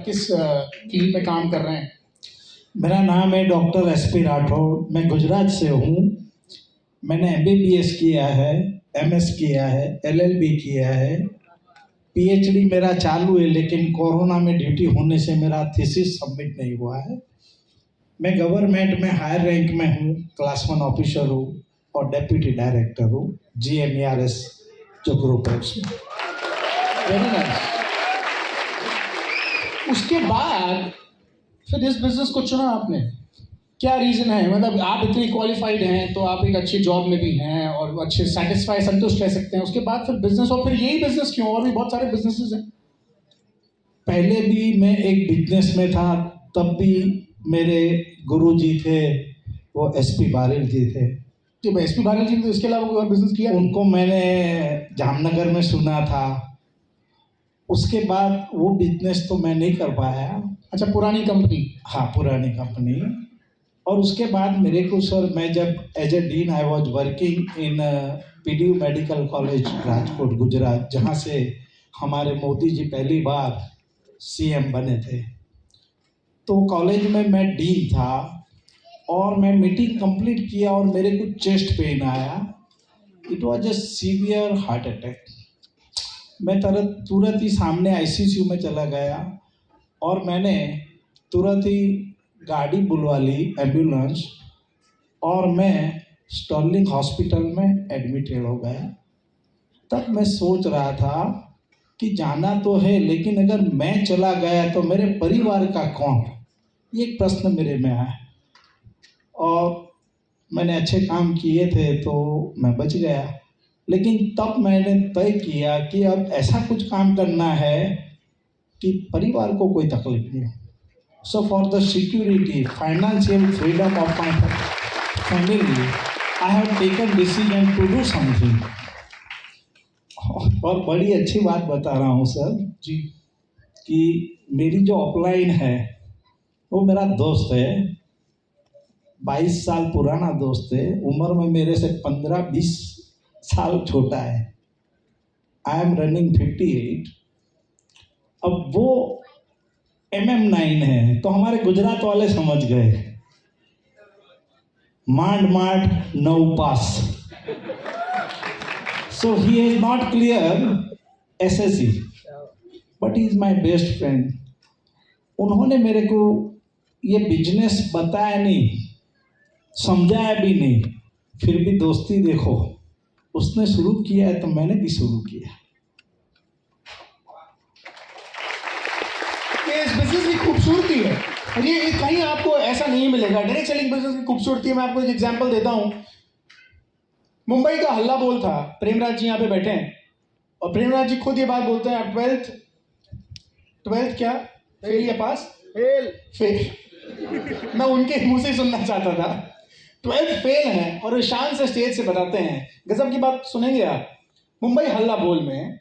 किस फील्ड में काम कर रहे हैं? मेरा नाम है डॉक्टर एसपी राठौड़। मैं गुजरात से हूँ। मैंने एमबीबीएस किया है, एमएस किया है, एलएलबी किया है, पीएचडी मेरा चालू है, लेकिन कोरोना में ड्यूटी होने से मेरा थीसिस सबमिट नहीं हुआ है। मैं गवर्नमेंट में हायर रैंक में हूँ, क्लास 1 ऑफिसर हूँ और डेप्यूटी डायरेक्टर हूँ GMERS जो ग्रुप है उसमें। Very nice. उसके बाद फिर इस बिजनेस को चुना आपने, क्या रीजन है? मतलब आप इतने क्वालिफाइड हैं तो आप एक अच्छे जॉब में भी हैं और अच्छे सेटिस्फाई संतुष्ट रह सकते हैं, उसके बाद फिर बिजनेस, और फिर यही बिजनेस क्यों? और भी बहुत सारे बिजनेसेस हैं। पहले भी मैं एक बिजनेस में था, तब भी मेरे गुरुजी थे, वो एसपी बारिल जी थे। तो एसपी बारिल जी ने तो इसके अलावा कोई और बिजनेस किया? उनको मैंने जामनगर में सुना था। उसके बाद वो बिजनेस तो मैं नहीं कर पाया। अच्छा, पुरानी कंपनी? हाँ, पुरानी कंपनी। और उसके बाद मेरे को सर, मैं जब as a dean I was working in PDU medical college Rajkot Gujarat, जहाँ से हमारे मोदी जी पहली बार सीएम बने थे। तो कॉलेज में मैं डीन था और मैं मीटिंग कंप्लीट किया और मेरे को चेस्ट पेन आया। It was a severe heart attack. मैं तुरंत ही सामने आईसीयू में चला गया और मैंने तुरंत ही गाड़ी बुलवा ली, एम्बुलेंस, और मैं स्टर्लिंग हॉस्पिटल में एडमिटेड हो गया। तब मैं सोच रहा था कि जाना तो है, लेकिन अगर मैं चला गया तो मेरे परिवार का कौन? ये एक प्रश्न मेरे में आया। और मैंने अच्छे काम किए थे तो मैं बच गया, लेकिन तब मैंने तय किया कि अब ऐसा कुछ काम करना है कि परिवार को कोई तकलीफ नहीं हो। So for the security, financial freedom of my family, I have taken decision to do something. और बड़ी अच्छी बात बता रहा हूँ सर जी, कि मेरी जो अपलाइन है वो मेरा दोस्त है, 22 साल पुराना दोस्त है, उम्र में मेरे से 15-20 साल छोटा है। I am running 58। अब वो MM9 है, तो हमारे गुजरात वाले समझ गए, मांड 9 pass. So he is not clear SSC, but he is my best friend. उन्होंने मेरे को ये बिजनेस बताया नहीं, समझाया भी नहीं, फिर भी दोस्ती देखो, उसने शुरू किया है तो मैंने भी शुरू किया। इस बिजनेस की खूबसूरती है, और ये कहीं आपको ऐसा नहीं मिलेगा। डायरेक्ट सेलिंग बिजनेस की खूबसूरती है। मैं आपको एक एग्जांपल देता हूं। मुंबई का हल्ला बोल था, प्रेमराज जी यहाँ पे बैठे हैं, और प्रेमराज जी खुद ये बात बोलते हैं, 12th क्या फेल या पास? फेल। मैं उनके मुंह से सुनना चाहता था। 12th फेल है और शान से स्टेज से बताते हैं। गजब की बात सुनेंगे आप। मुंबई हल्ला बोल में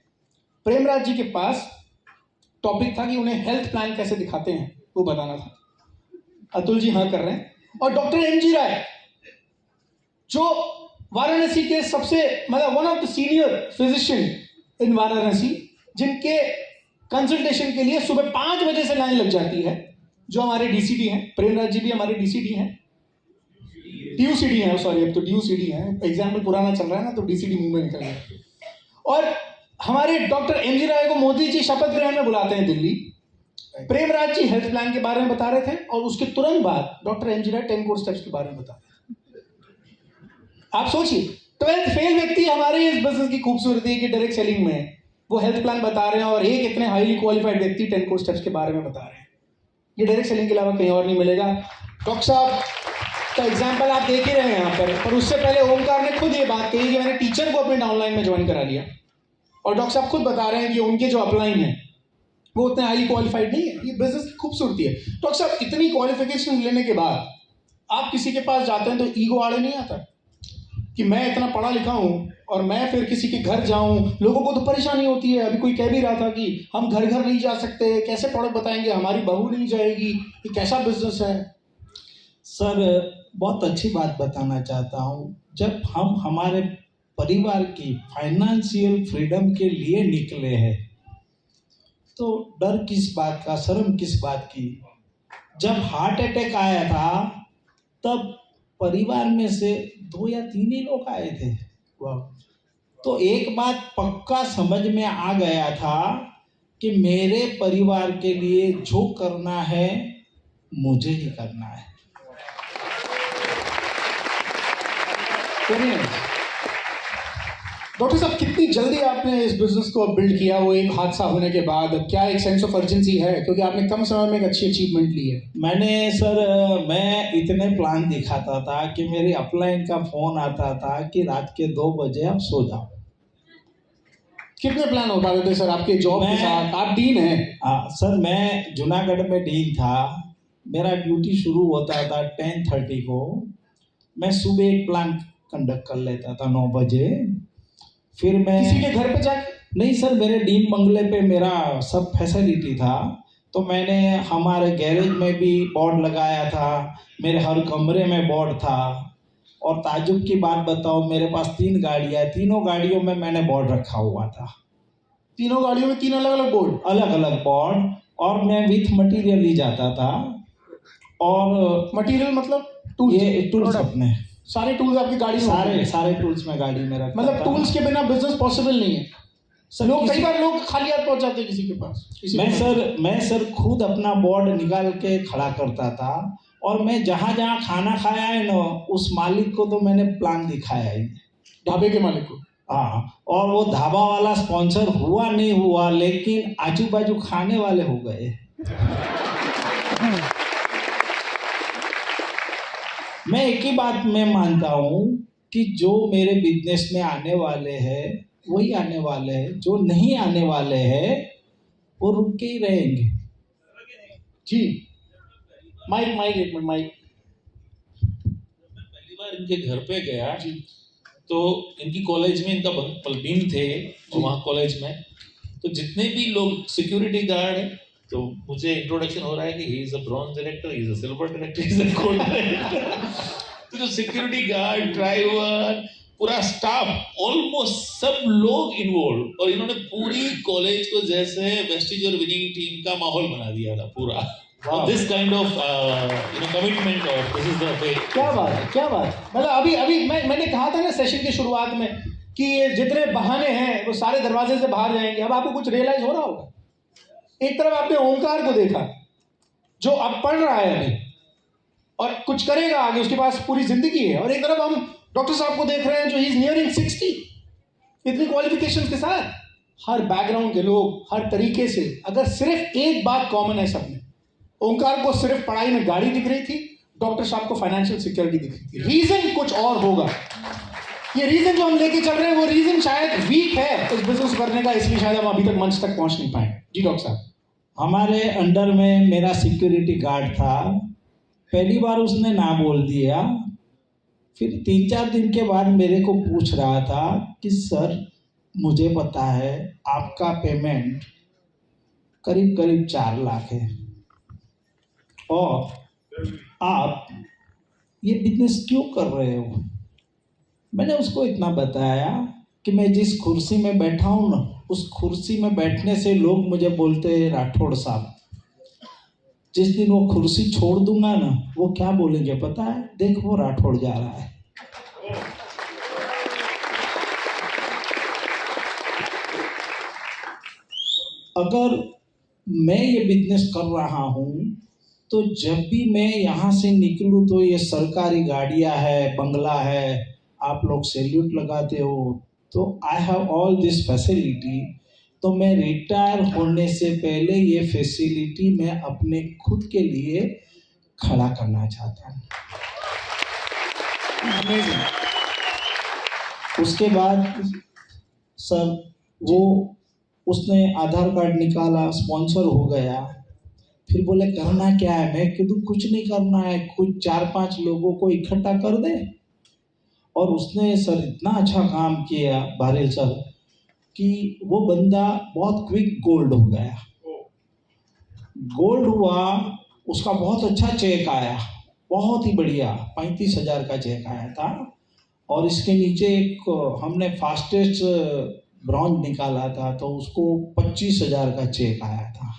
प्रेमराज जी के पास टॉपिक था कि उन्हें हेल्थ प्लान कैसे दिखाते हैं वो बताना था। अतुल जी हाँ कर रहे हैं। और डॉक्टर MG राय, जो वाराणसी के सबसे मतलब one of the senior physician इन वाराणसी, जिनके कंसल्टेशन के लिए सुबह 5 बजे से लाइन लग जाती है, जो हमारे DCD हैं। प्रेमराज जी भी हमारे DCD हैं, DUCD हैं, सॉरी अब तो DUCD हैं, एग्जाम्पल पुराना चल रहा है ना तो DCD मुंह में निकल गया। और हमारे डॉक्टर MG राय को मोदी जी शपथ ग्रहण में बुलाते हैं दिल्ली। प्रेमराज जी हेल्थ प्लान के बारे में बता रहे थे और उसके तुरंत बाद डॉक्टर MG राय 10 कोर स्टेप्स के बारे में बता रहे थे। आप सोचिए, 12th फेल व्यक्ति हमारे इस बिजनेस की खूबसूरती है कि डायरेक्ट सेलिंग में वो हेल्थ प्लान बता रहे हैं, और एक इतने हाईली क्वालिफाइड व्यक्ति 10 कोर स्टेप्स के बारे में बता रहे हैं। ये डायरेक्ट सेलिंग के अलावा कहीं और नहीं मिलेगा। डॉक्टर साहब का एग्जाम्पल आप देख ही रहे हैं यहाँ पर उससे पहले ओमकार ने खुद ये बात कही कि मैंने टीचर को अपने डाउनलाइन में ज्वाइन करा लिया, और डॉक्टर साहब खुद बता रहे हैं कि उनके जो अपलाइन है वो उतने हाईली क्वालिफाइड नहीं है। ये बिजनेस की खूबसूरती है। डॉक्टर साहब, इतनी क्वालिफिकेशन लेने के बाद आप किसी के पास जाते हैं तो ईगो आड़े नहीं आता कि मैं इतना पढ़ा लिखा हूं और मैं फिर किसी के घर जाऊं? लोगों को तो परेशानी होती है। अभी कोई कह भी रहा था कि हम घर घर नहीं जा सकते, कैसे प्रोडक्ट बताएंगे, हमारी बहू नहीं जाएगी, ये कैसा बिजनेस है? सर, बहुत अच्छी बात बताना चाहता हूँ। जब हम हमारे परिवार की फाइनेंशियल फ्रीडम के लिए निकले हैं तो डर किस बात का, शर्म किस बात की। जब हार्ट अटैक आया था तब परिवार में से 2 या 3 ही लोग आए थे। वाह। तो एक बात पक्का समझ में आ गया था कि मेरे परिवार के लिए जो करना है मुझे ही करना है। डॉक्टर साहब, कितनी जल्दी आपने इस बिजनेस को बिल्ड किया, वो एक हादसा होने के बाद? क्या एक सेंस ऑफ अर्जेंसी है, क्योंकि आपने कम समय में एक अच्छी अचीवमेंट ली है? मैंने सर, मैं इतने प्लान दिखाता था कि मेरी अपलाइन का फोन आता था कि रात के 2 बजे आप सो जाओ। कितने प्लान हो पाते थे सर आपके जॉब के साथ? आप डीन हैं। सर, मैं जूनागढ़ में डीन था। मेरा ड्यूटी शुरू होता था 10:30 को। मैं सुबह एक प्लान कंडक्ट कर लेता था 9 बजे। फिर मैं किसी के घर पे जाके? नहीं सर, मेरे डीन बंगले पे मेरा सब फैसिलिटी था। तो मैंने हमारे गैरेज में भी बोर्ड लगाया था, मेरे हर कमरे में बोर्ड था। और ताजुब की बात बताओ, मेरे पास 3 गाड़ियाँ, तीनों गाड़ियों में मैंने बोर्ड रखा हुआ था। तीनों गाड़ियों में 3 अलग अलग बोर्ड? अलग अलग बोर्ड। और मैं विथ मटेरियल ही जाता था। और मटेरियल मतलब टूल्स? ये टूल्स अपने सारे टूल्स आपकी गाड़ी में? सारे टूल्स में गाड़ी में रखता मतलब था। टूल्स के बिना बिजनेस पॉसिबल नहीं है सर। लोग कई बार लोग खाली हाथ पहुंच जाते हैं किसी के पास। मैं सर खुद अपना बोर्ड निकाल के खड़ा करता था। और मैं जहाँ जहाँ खाना खाया है ना, उस मालिक को तो मैंने प्लान दिखाया ही। ढाबे के मालिक को? हाँ। और वो ढाबा वाला स्पॉन्सर हुआ नहीं हुआ, लेकिन आजू बाजू खाने वाले हो गए। मैं एक ही बात में मानता हूँ कि जो मेरे बिजनेस में आने वाले हैं वही आने वाले हैं, जो नहीं आने वाले हैं वो रुक के ही रहेंगे। जी। माइक एक मिनट, माइक। पहली बार इनके घर पे गया तो इनकी कॉलेज में इनका डीन थे वहाँ कॉलेज में। तो जितने भी लोग सिक्योरिटी गार्ड है, तो मुझे इंट्रोडक्शन हो रहा है कि he is a bronze director, he is a silver director, he is a gold director. तो जो सिक्योरिटी गार्ड, ड्राइवर, पूरा स्टाफ, ऑलमोस्ट सब लोग इन्वॉल्व। और इन्होंने पूरी कॉलेज को जैसे वेस्टिज और विनिंग टीम का माहौल बना दिया था पूरा। दिस काइंड ऑफ कमिटमेंट, और दिस इज द वे। क्या बात है, क्या बात है। मतलब अभी मैंने कहा था ना सेशन की शुरुआत में कि ये जितने बहाने हैं वो सारे दरवाजे से बाहर जाएंगे। अब आपको कुछ रियलाइज हो रहा होगा। एक तरफ आपने ओंकार को देखा जो अब पढ़ रहा है अभी और कुछ करेगा आगे, उसके पास पूरी जिंदगी है। और एक तरफ हम डॉक्टर साहब को देख रहे हैं जो ही इज नियरिंग 60, इतनी क्वालिफिकेशंस के साथ, हर बैकग्राउंड के लोग, हर तरीके से। अगर सिर्फ एक बात कॉमन है सब में, ओंकार को सिर्फ पढ़ाई में गाड़ी दिख रही थी, डॉक्टर साहब को फाइनेंशियल सिक्योरिटी दिख रही थी। रीजन कुछ और होगा। ये रीजन जो हम लेके चल रहे हैं वो रीजन शायद वीक है इस बिजनेस करने का, इसलिए शायद हम अभी तक मंच तक पहुंच नहीं पाए। जी डॉक्टर साहब। हमारे अंडर में मेरा सिक्योरिटी गार्ड था। पहली बार उसने ना बोल दिया। फिर 3-4 दिन के बाद मेरे को पूछ रहा था कि सर, मुझे पता है आपका पेमेंट करीब 4 लाख है और आप ये बिजनेस क्यों कर रहे हो। मैंने उसको इतना बताया कि मैं जिस कुर्सी में बैठा हूँ ना, उस कुर्सी में बैठने से लोग मुझे बोलते हैं राठौड़ साहब। जिस दिन वो कुर्सी छोड़ दूंगा ना, वो क्या बोलेंगे पता है? देखो वो राठौड़ जा रहा है। अगर मैं ये बिजनेस कर रहा हूँ तो जब भी मैं यहाँ से निकलूँ तो ये सरकारी गाड़ियाँ है, बंगला है, आप लोग सैल्यूट लगाते हो, तो I have all this facility. तो मैं रिटायर होने से पहले ये फैसिलिटी मैं अपने खुद के लिए खड़ा करना चाहता हूँ। उसके बाद सर वो उसने आधार कार्ड निकाला, स्पॉन्सर हो गया। फिर बोले करना क्या है? मैं किधर कुछ नहीं करना है, कुछ 4-5 लोगों को इकट्ठा कर दे। और उसने सर इतना अच्छा काम किया बारेल सर कि वो बंदा बहुत क्विक गोल्ड हो गया। गोल्ड हुआ, उसका बहुत अच्छा चेक आया, बहुत ही बढ़िया 35,000 का चेक आया था। और इसके नीचे एक हमने फास्टेस्ट ब्रॉन्ज निकाला था तो उसको 25,000 का चेक आया था।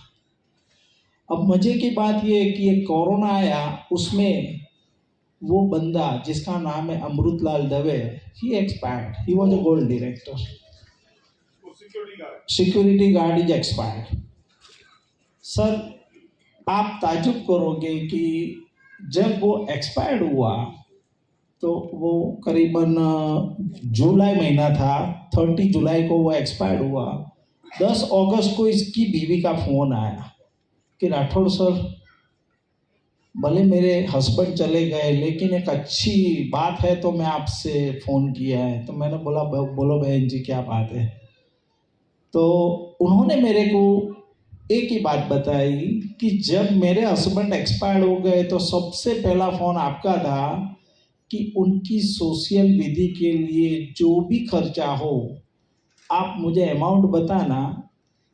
अब मजे की बात ये है कि ये कोरोना आया, उसमें वो बंदा जिसका नाम है Amritlal Dave, he expired, he was a gold director, security guard is expired. Sir आप ताजुब करोगे कि जब वो एक्सपायर्ड हुआ तो वो करीबन जुलाई महीना था, 30 जुलाई को वो एक्सपायर्ड हुआ। 10 अगस्त को इसकी बीवी का फ़ोन आया कि राठौड़ सर, भले मेरे हस्बैंड चले गए लेकिन एक अच्छी बात है तो मैं आपसे फ़ोन किया है। तो मैंने बोला बोलो बहन जी क्या बात है। तो उन्होंने मेरे को एक ही बात बताई कि जब मेरे हस्बैंड एक्सपायर्ड हो गए तो सबसे पहला फ़ोन आपका था कि उनकी सोशल विधि के लिए जो भी खर्चा हो आप मुझे अमाउंट बताना,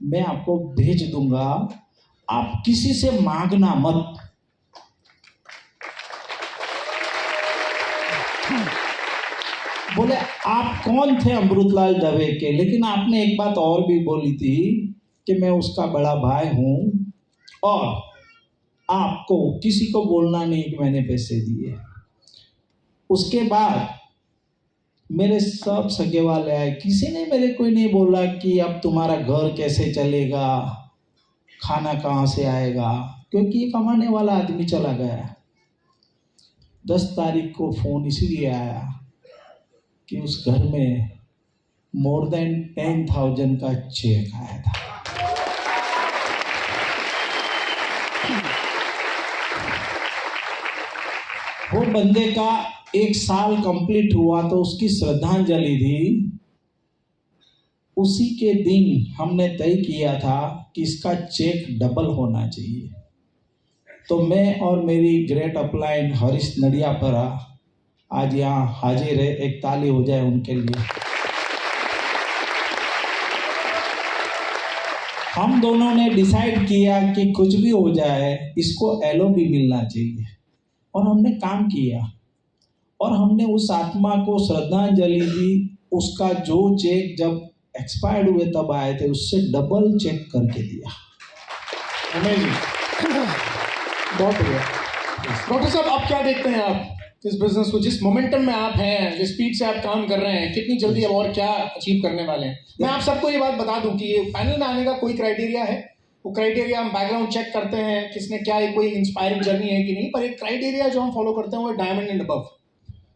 मैं आपको भेज दूंगा, आप किसी से मांगना मत। बोले आप कौन थे अमृतलाल दवे के, लेकिन आपने एक बात और भी बोली थी कि मैं उसका बड़ा भाई हूँ और आपको किसी को बोलना नहीं कि मैंने पैसे दिए। उसके बाद मेरे सब सगे वाले आए, किसी ने मेरे कोई नहीं बोला कि अब तुम्हारा घर कैसे चलेगा, खाना कहाँ से आएगा, क्योंकि ये कमाने वाला आदमी चला गया। 10 तारीख को फ़ोन इसलिए आया कि उस घर में मोर देन 10,000 का चेक आया था। वो बंदे का 1 साल कंप्लीट हुआ तो उसकी श्रद्धांजलि थी। उसी के दिन हमने तय किया था कि इसका चेक डबल होना चाहिए। तो मैं और मेरी ग्रेट अपलाइन हरीश नडियापरा आज यहाँ हाजिर है, एक ताली हो जाए उनके लिए। हम दोनों ने डिसाइड किया कि कुछ भी हो जाए इसको एलओबी मिलना चाहिए और हमने काम किया और हमने उस आत्मा को श्रद्धांजलि दी। उसका जो चेक जब एक्सपायर्ड हुए तब आए थे उससे डबल चेक करके दिया। अमेजिंग, बहुत बढ़िया। डॉक्टर साहब आप क्या देखते हैं, आप इस बिजनेस को, जिस मोमेंटम में आप हैं, जिस स्पीड से आप काम कर रहे हैं, कितनी जल्दी अब और क्या अचीव करने वाले हैं? मैं आप सबको ये बात बता दूं कि ये पैनल में आने का कोई क्राइटेरिया है, वो क्राइटेरिया हम बैकग्राउंड चेक करते हैं किसने क्या, कोई इंस्पायरिंग जर्नी है कि नहीं, पर एक क्राइटेरिया जो हम फॉलो करते हैं वो डायमंड एंड अबव।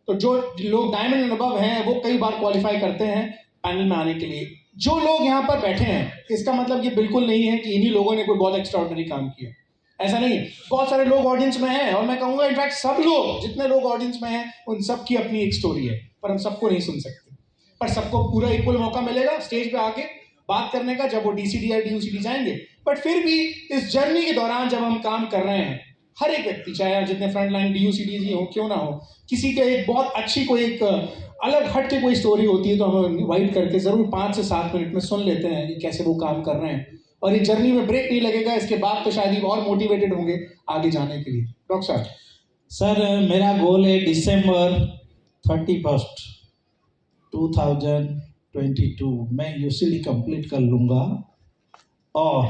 तो जो लोग डायमंड एंड अबव हैं वो कई बार क्वालिफाई करते हैं पैनल में आने के लिए। जो लोग यहाँ पर बैठे हैं इसका मतलब ये बिल्कुल नहीं है कि इन्हीं लोगों ने कोई बहुत एक्स्ट्राऑर्डिनरी काम किया, ऐसा नहीं। बहुत सारे लोग ऑडियंस में हैं और मैं कहूँगा इनफैक्ट सब लोग, जितने लोग ऑडियंस में हैं उन सब की अपनी एक स्टोरी है, पर हम सबको नहीं सुन सकते। पर सबको पूरा इक्वल मौका मिलेगा स्टेज पे आके बात करने का जब वो डीसीडी या डीयूसीडी जाएंगे। बट फिर भी इस जर्नी के दौरान जब हम काम कर रहे हैं, हर एक व्यक्ति, चाहे जितने फ्रंट लाइन डीयूसीडीज ही हो क्यों ना हो, किसी के एक बहुत अच्छी कोई एक अलग हट के कोई स्टोरी होती है तो हम इन्वाइट करके जरूर 5 से 7 मिनट में सुन लेते हैं कि कैसे वो काम कर रहे हैं। और ये जर्नी में ब्रेक नहीं लगेगा, इसके बाद तो शायद ही और मोटिवेटेड होंगे आगे जाने के लिए। डॉक्टर साहब। सर मेरा गोल है दिसंबर 31, 2022 मैं यूसीडी कंप्लीट कर लूँगा और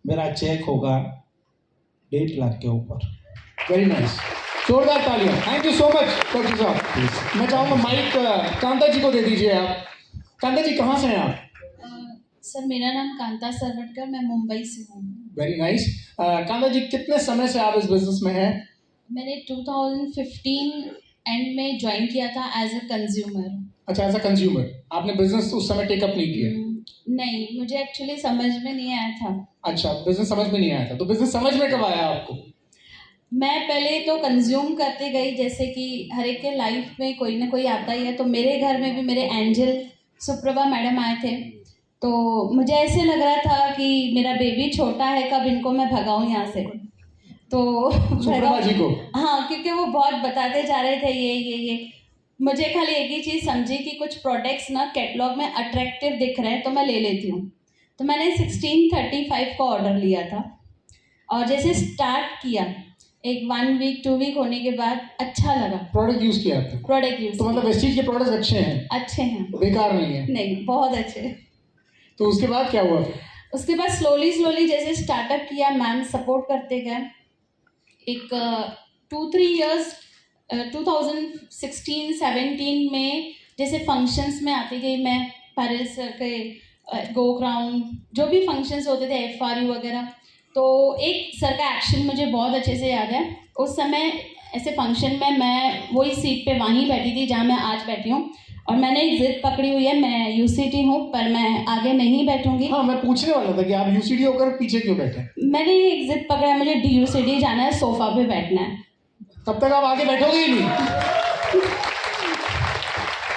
मेरा चेक होगा 1.5 लाख के ऊपर। वेरी नाइस, जोरदार तालियां। Thank you so much doctor साहब। मैं चाहूँगा माइक कांता जी को दे दीजिए आप। कांता जी कहाँ से हैं आप? सर मेरा नाम कांता सरवटकर, मैं मुंबई से हूँ। Very nice. कांता जी कितने समय से आप इस बिजनेस में हैं? मैंने 2015 एंड में ज्वाइन किया था एज अ कंज्यूमर। अच्छा, एज अ कंज्यूमर आपने बिजनेस उस समय टेकअप नहीं किया? नहीं, मुझे एक्चुअली समझ में नहीं आया था। अच्छा, बिजनेस समझ में नहीं आया था, तो बिजनेस समझ में कब आया आपको? मैं पहले तो कंज्यूम करते गई, जैसे कि हर एक के लाइफ में कोई ना कोई आता ही है। तो मेरे घर में भी मेरे एंजल सुप्रभा मैडम आए थे, तो मुझे ऐसे लग रहा था कि मेरा बेबी छोटा है, कब इनको मैं भगाऊं यहाँ से। तो सुप्रभा जी को? हाँ, क्योंकि वो बहुत बताते जा रहे थे ये। मुझे खाली एक ही चीज़ समझी कि कुछ प्रोडक्ट्स ना कैटलॉग में अट्रैक्टिव दिख रहे हैं तो मैं ले लेती हूँ। तो मैंने 1635 का ऑर्डर लिया था और जैसे स्टार्ट किया, एक 1 वीक 2 वीक होने के बाद अच्छा लगा। प्रोडक्ट यूज किया आपने? Product use. तो मतलब इस चीज के प्रोडक्ट्स अच्छे हैं? अच्छे हैं, बेकार नहीं है? नहीं, बहुत अच्छे। तो उसके बाद क्या हुआ? उसके बाद स्लोली स्लोली जैसे स्टार्टअप किया, मैम सपोर्ट करते गए। एक 2-3 इयर्स 2016-17 में जैसे फंक्शंस में आती गई मैं, पैरिस सर के गो क्राउन, जो भी फंक्शंस होते थे, FRU वगैरह, तो एक सर का एक्शन मुझे बहुत अच्छे से याद है। उस समय ऐसे फंक्शन में मैं वही सीट पे वहीं बैठी थी जहाँ मैं आज बैठी हूँ, और मैंने एक जिद पकड़ी हुई है, मैं UCD हूँ पर मैं आगे नहीं बैठूंगी। हाँ, मैं पूछने वाला था कि आप UCD होकर पीछे क्यों बैठे? मैंने एक जिद पकड़ा है, मुझे DUCD जाना है, सोफा पे बैठना है। तब तक आप आगे बैठोगे ही नहीं।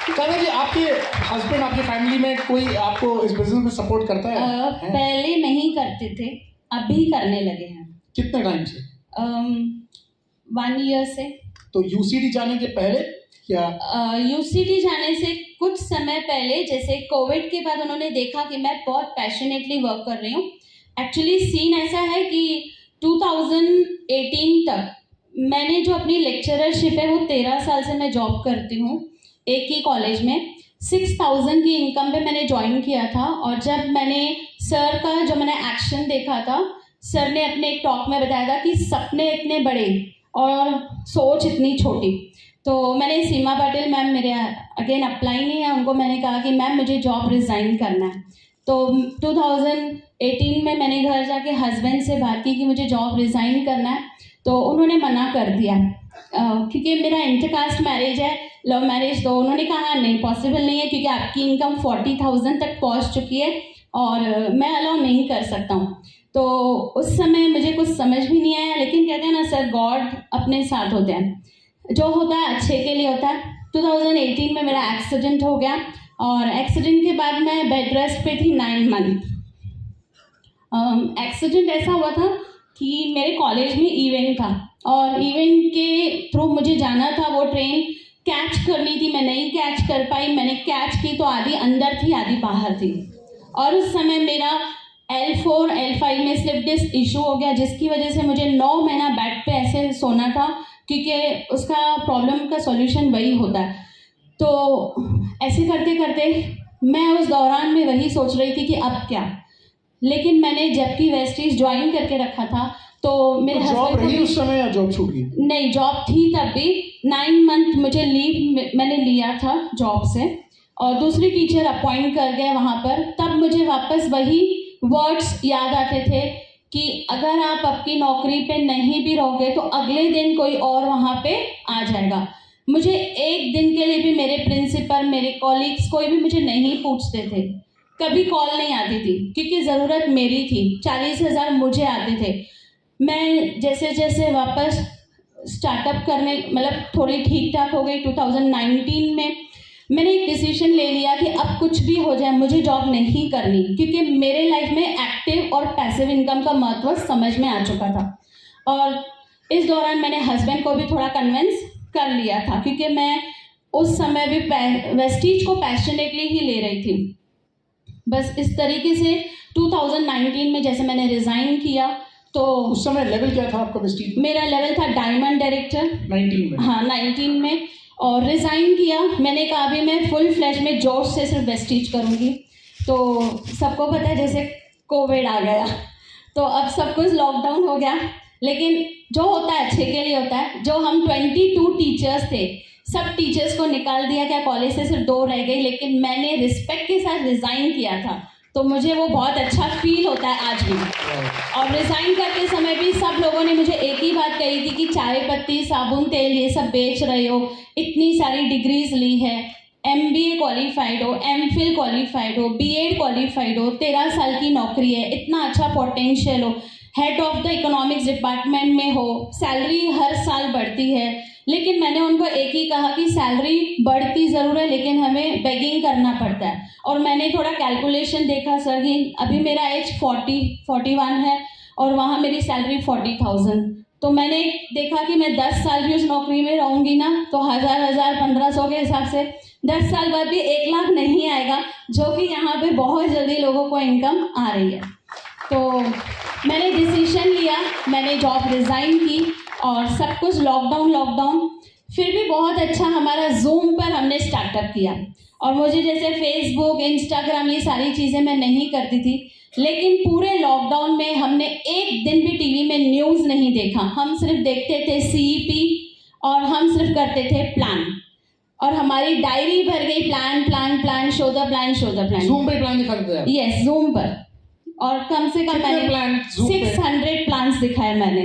कहना जी, आपके हस्बैंड, आपकी फैमिली में कोई आपको इस बिजनेस में सपोर्ट करता है? पहले नहीं करते थे, अभी करने लगे हैं। कितने टाइम से? 1 ईयर से। तो UCD जाने के पहले क्या? UCD जाने से कुछ समय पहले, जैसे कोविड के बाद उन्होंने देखा कि मैं बहुत पैशनेटली वर्क कर रही हूँ। एक्चुअली सीन ऐसा है कि 2018 तक मैंने जो अपनी लेक्चररशिप है वो 13 साल से मैं जॉब करती हूँ एक ही कॉलेज में। 6000 की इनकम पे मैंने ज्वाइन किया था, और जब मैंने सर का जो मैंने एक्शन देखा था, सर ने अपने एक टॉक में बताया था कि सपने इतने बड़े और सोच इतनी छोटी। तो मैंने सीमा पाटिल मैम मेरे अगेन अप्लाई नहीं है, उनको मैंने कहा कि मैम मुझे जॉब रिज़ाइन करना है। तो 2018 में मैंने घर जाके हस्बैंड से बात की कि मुझे जॉब रिज़ाइन करना है, तो उन्होंने मना कर दिया क्योंकि मेरा इंटरकास्ट मैरिज है, लव मैरिज। तो उन्होंने कहा नहीं, पॉसिबल नहीं है क्योंकि आपकी इनकम 40,000 तक पहुंच चुकी है और मैं अलाउ नहीं कर सकता हूँ। तो उस समय मुझे कुछ समझ भी नहीं आया, लेकिन कहते हैं ना सर, गॉड अपने साथ होते हैं, जो होता है अच्छे के लिए होता है। 2018 में मेरा एक्सीडेंट हो गया, और एक्सीडेंट के बाद मैं बेड रेस्ट पे थी 9 मंथ। एक्सीडेंट ऐसा हुआ था कि मेरे कॉलेज में इवेंट था, और इवेंट के थ्रू मुझे जाना था, वो ट्रेन कैच करनी थी, मैं नहीं कैच कर पाई। मैंने कैच की तो आधी अंदर थी, आधी बाहर थी, और उस समय मेरा L4 L5 में स्लिप डिस्क इशू हो गया, जिसकी वजह से मुझे 9 महीना बेड पे ऐसे सोना था, क्योंकि उसका प्रॉब्लम का सॉल्यूशन वही होता है। तो ऐसे करते करते मैं उस दौरान में वही सोच रही थी कि अब क्या। लेकिन मैंने जबकि वेस्टीज ज्वाइन करके रखा था, तो मेरे जॉब रही उस समय या जॉब छूट गई? नहीं, जॉब थी तब भी। 9 मंथ मुझे लीव मैंने लिया था जॉब से, और दूसरी टीचर अपॉइंट कर गए वहाँ पर। तब मुझे वापस वही वर्ड्स याद आते थे कि अगर आप आपकी नौकरी पे नहीं भी रहोगे तो अगले दिन कोई और वहाँ पे आ जाएगा। मुझे एक दिन के लिए भी मेरे प्रिंसिपल, मेरे कॉलीग्स, कोई भी मुझे नहीं पूछते थे, कभी कॉल नहीं आती थी, क्योंकि ज़रूरत मेरी थी। 40,000 मुझे आते थे। मैं जैसे जैसे वापस स्टार्टअप करने, मतलब थोड़ी ठीक ठाक हो गई, 2019 में मैंने एक डिसीजन ले लिया कि अब कुछ भी हो जाए मुझे जॉब नहीं करनी, क्योंकि मेरे लाइफ में एक्टिव और पैसिव इनकम का महत्व समझ में आ चुका था। और इस दौरान मैंने हस्बैंड को भी थोड़ा कन्विंस कर लिया था, क्योंकि मैं उस समय भी वेस्टीज को पैशनेटली ही ले रही थी। बस इस तरीके से 2019 में जैसे मैंने रिज़ाइन किया, तो उस समय लेवल क्या था आपका वेस्टीज? मेरा लेवल था डायमंड डायरेक्टर 19 में। हाँ, 19 में। और रिज़ाइन किया, मैंने कहा अभी मैं फुल फ्लैश में जोश से सिर्फ वेस्टीज करूँगी। तो सबको पता है जैसे कोविड आ गया, तो अब सब कुछ लॉकडाउन हो गया। लेकिन जो होता है अच्छे के लिए होता है। जो हम 22 टीचर्स थे, सब टीचर्स को निकाल दिया क्या, कॉलेज से सिर्फ 2 रह गई, लेकिन मैंने रिस्पेक्ट के साथ रिज़ाइन किया था, तो मुझे वो बहुत अच्छा फील होता है आज भी। और रिज़ाइन करते समय भी सब लोगों ने मुझे एक ही बात कही थी कि चाय पत्ती, साबुन तेल ये सब बेच रहे हो, इतनी सारी डिग्रीज ली है, MBA क्वालिफाइड हो, MPhil क्वालिफाइड हो, BEd क्वालिफाइड हो, 13 साल की नौकरी है, इतना अच्छा पोटेंशियल हो, head of the economics department में हो, सैलरी हर साल बढ़ती है। लेकिन मैंने उनको एक ही कहा कि सैलरी बढ़ती ज़रूर है, लेकिन हमें बेगिंग करना पड़ता है। और मैंने थोड़ा कैलकुलेशन देखा सर कि अभी मेरा एज 41 है और वहाँ मेरी सैलरी 40,000। तो मैंने देखा कि मैं 10 साल भी उस नौकरी में रहूँगी ना, तो 1500 के हिसाब से 10 साल बाद भी 1 लाख नहीं आएगा, जो कि यहाँ पे बहुत जल्दी लोगों को इनकम आ रही है। तो मैंने डिसीजन लिया, मैंने जॉब रिज़ाइन की, और सब कुछ लॉकडाउन। फिर भी बहुत अच्छा हमारा जूम पर हमने स्टार्टअप किया। और मुझे जैसे फेसबुक, इंस्टाग्राम, ये सारी चीज़ें मैं नहीं करती थी। लेकिन पूरे लॉकडाउन में हमने एक दिन भी टीवी में न्यूज़ नहीं देखा। हम सिर्फ देखते थे CEP और हम सिर्फ करते थे प्लान, और हमारी डायरी भर गई plan plan plan, show the plan, show the plan. Zoom पे प्लान दिखाते थे आप? यस, जूम पर। और कम से कम कितने मैंने प्लान Zoom पे? 600 प्लान्स दिखाए मैंने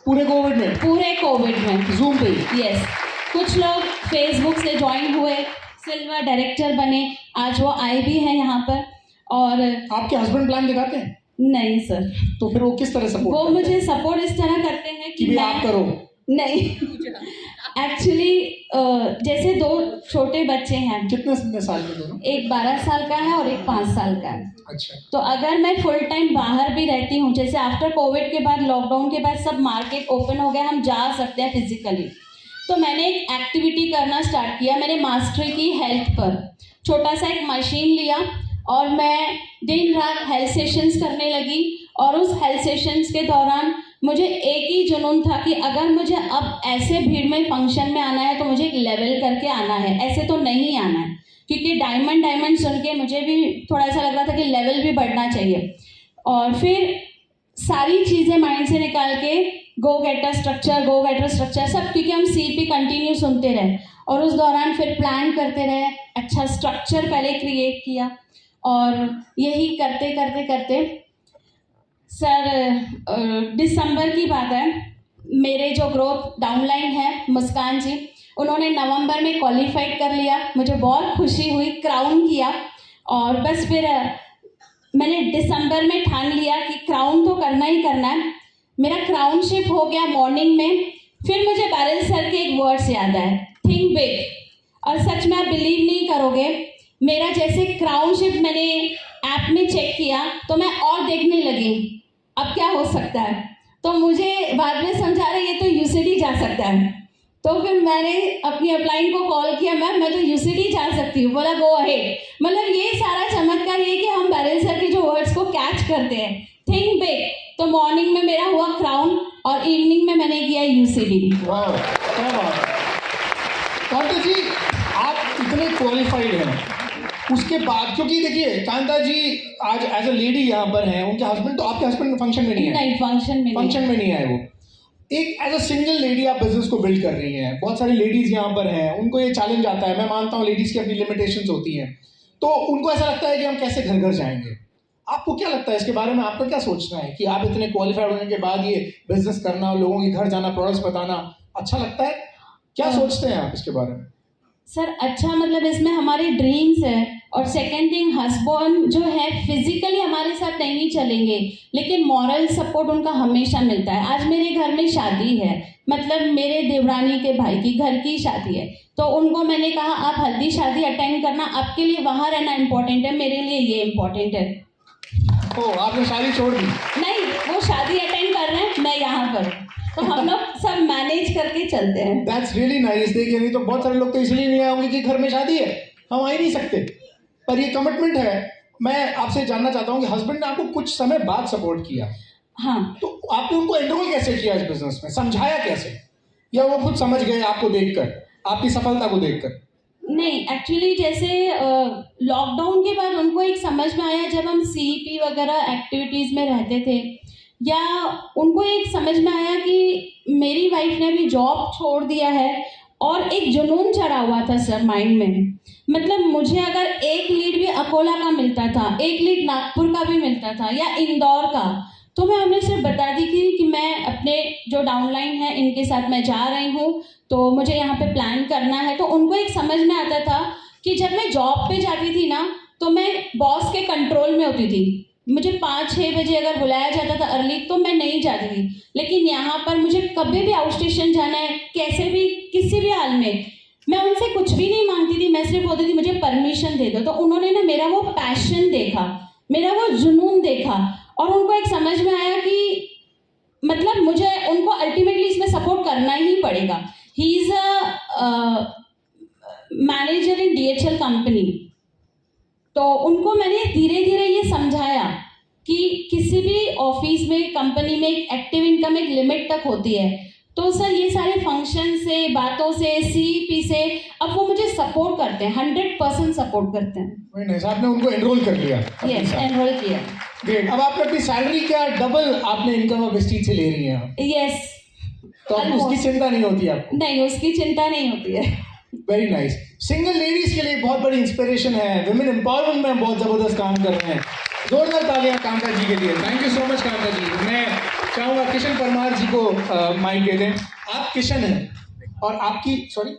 पूरे कोविड में पूरे कोविड में। जूम पे? यस, कुछ लोग फेसबुक से ज्वाइन हुए, सिल्वर डायरेक्टर बने, आज वो आए भी हैं यहाँ पर। और आपके हस्बैंड प्लान दिखाते हैं? नहीं सर, तो फिर वो किस तरह सपोर्ट वो मुझे सपोर्ट इस तरह करते हैं कि कि भाई आप करो? नहीं, एक्चुअली जैसे 2 छोटे बच्चे हैं, कितने साल के दोनों? एक 12 साल का है और एक 5 साल का है। अच्छा। तो अगर मैं फुल टाइम बाहर भी रहती हूँ, जैसे आफ्टर कोविड के बाद, लॉकडाउन के बाद सब मार्केट ओपन हो गया, हम जा सकते हैं फिजिकली, तो मैंने एक एक्टिविटी करना स्टार्ट किया। मैंने मास्टरी की हेल्थ पर, छोटा सा एक मशीन लिया और मैं दिन रात हेल्थ सेशंस करने लगी। और उस हेल्थ सेशंस के दौरान मुझे एक ही जुनून था कि अगर मुझे अब ऐसे भीड़ में फंक्शन में आना है तो मुझे एक लेवल करके आना है, ऐसे तो नहीं आना है। क्योंकि डायमंड सुन के मुझे भी थोड़ा सा लग रहा था कि लेवल भी बढ़ना चाहिए। और फिर सारी चीज़ें माइंड से निकाल के गो गेट अ स्ट्रक्चर सब, क्योंकि हम CP कंटिन्यू सुनते रहे और उस दौरान फिर प्लान करते रहे, अच्छा स्ट्रक्चर पहले क्रिएट किया। और यही करते करते करते सर दिसंबर की बात है, मेरे जो ग्रोथ डाउनलाइन है मुस्कान जी, उन्होंने नवंबर में क्वालिफाइड कर लिया। मुझे बहुत खुशी हुई, क्राउन किया। और बस फिर मैंने दिसंबर में ठान लिया कि क्राउन तो करना ही करना है। मेरा क्राउनशिप हो गया मॉर्निंग में। फिर मुझे बैरल सर के एक वर्ड्स याद आए, थिंक बिग। और सच में आप बिलीव नहीं करोगे, मेरा जैसे क्राउनशिप मैंने ऐप में चेक किया तो मैं और देखने लगी अब क्या हो सकता है। तो मुझे बाद में समझा रहे ये तो UCD जा सकता है। तो फिर मैंने अपनी अपलाइन को कॉल किया, मैम मैं तो UCD जा सकती हूँ। बोला गो अहेड। मतलब ये सारा चमत्कार ये कि हम बैरल सर के जो वर्ड्स को कैच करते हैं, थिंक बिग। तो मॉर्निंग में मेरा हुआ क्राउन और इवनिंग में मैंने किया UCD। वाह, क्या बात है कांता जी, आप इतने क्वालिफाइड हैं उसके बाद, क्योंकि देखिए कांता जी आज एज अ लेडी यहाँ पर हैं, उनके हस्बैंड, तो आपके हस्बैंड फंक्शन में नहीं है? नहीं, फंक्शन में नहीं आए वो। एक एज अ सिंगल लेडी आप बिजनेस को बिल्ड कर रही हैं। बहुत सारी लेडीज यहाँ पर हैं, उनको ये चैलेंज आता है। मैं मानता हूँ लेडीज की अपनी लिमिटेशंस होती हैं, तो उनको ऐसा लगता है कि हम कैसे घर घर जाएंगे। आपको क्या लगता है इसके बारे में? आपका क्या सोचना है कि आप इतने क्वालिफाइड होने के बाद ये बिजनेस करना, लोगों के घर जाना, प्रोडक्ट्स बताना अच्छा लगता है? क्या सोचते हैं आप इसके बारे में? सर अच्छा, मतलब इसमें हमारे ड्रीम्स है। और सेकंड थिंग, हस्बैंड जो है फिजिकली हमारे साथ नहीं चलेंगे, लेकिन मॉरल सपोर्ट उनका हमेशा मिलता है। आज मेरे घर में शादी है, मतलब मेरे देवरानी के भाई की घर की शादी है, तो उनको मैंने कहा आप हल्दी शादी अटेंड करना, आपके लिए वहाँ रहना इम्पोर्टेंट है, मेरे लिए ये इम्पोर्टेंट है। ओ, आपने शादी छोड़ दी? नहीं, वो शादी अटेंड कर रहे हैं, मैं यहाँ पर, तो हम लोग सब मैनेज करके चलते हैं। That's really nice. देखिए, नहीं तो बहुत सारे लोग तो इसलिए नहीं आए होंगे कि घर में शादी है, हम आ ही नहीं सकते। पर ये कमिटमेंट है। मैं आपसे जानना चाहता हूँ कि हस्बैंड ने आपको कुछ समय बाद सपोर्ट किया, हाँ, तो आपने उनको एनरोल कैसे किया इस बिजनेस में? समझाया कैसे, या वो खुद समझ गए आपको देखकर, आपकी सफलता को देखकर? नहीं, एक्चुअली जैसे लॉकडाउन के बाद उनको एक समझ में आया, जब हम CEP वगैरह एक्टिविटीज़ में रहते थे, या उनको एक समझ में आया कि मेरी वाइफ ने भी जॉब छोड़ दिया है और एक जुनून चढ़ा हुआ था सर माइंड में। मतलब मुझे अगर एक लीड भी अकोला का मिलता था, एक लीड नागपुर का भी मिलता था या इंदौर का, तो मैं उन्हें सिर्फ बता दी थी कि मैं अपने जो डाउनलाइन है इनके साथ मैं जा रही हूँ, तो मुझे यहाँ पे प्लान करना है। तो उनको एक समझ में आता था कि जब मैं जॉब पे जाती थी ना, तो मैं बॉस के कंट्रोल में होती थी। मुझे 5-6 बजे अगर बुलाया जाता था अर्ली, तो मैं नहीं जाती थी। लेकिन यहाँ पर मुझे कभी भी आउट स्टेशन जाना है, कैसे भी, किसी भी हाल में, मैं उनसे कुछ भी नहीं मांगती थी, मैं सिर्फ बोलती थी मुझे परमिशन दे दो। तो उन्होंने ना मेरा वो पैशन देखा, मेरा वो जुनून देखा, और उनको एक समझ में आया कि मतलब मुझे उनको अल्टीमेटली इसमें सपोर्ट करना ही पड़ेगा। He is a manager in DHL company. तो उनको मैंने धीरे धीरे ये समझाया कि किसी भी ऑफिस में, कंपनी में एक एक्टिव इनकम एक लिमिट तक होती है। तो सर ये सारे फंक्शन से, बातों से, सीईपी से अब वो मुझे सपोर्ट करते हैं, 100% सपोर्ट करते हैं। Very nice. आपने उनको एनरोल कर लिया अपने यस, साथ। एनरोल किया। Great. अब आपने अपनी सैलरी क्या डबल आपने इनकम ऑफ वेस्टीज से ले रही हैं आप, यस, तो अब उसकी चिंता नहीं होती आपको। नहीं उसकी चिंता नहीं होती है। Very nice. सिंगल लेडीज के लिए बहुत बड़ी इंस्पिरेशन है, वुमेन एम्पावरमेंट में बहुत जबरदस्त काम कर रहे हैं। जोरदार तालियां कांता जी के लिए। Thank you so much Kanta ji. मैं चाहूंगा किशन परमार जी को माइक दे दें। आप किशन हैं और आपकी, सॉरी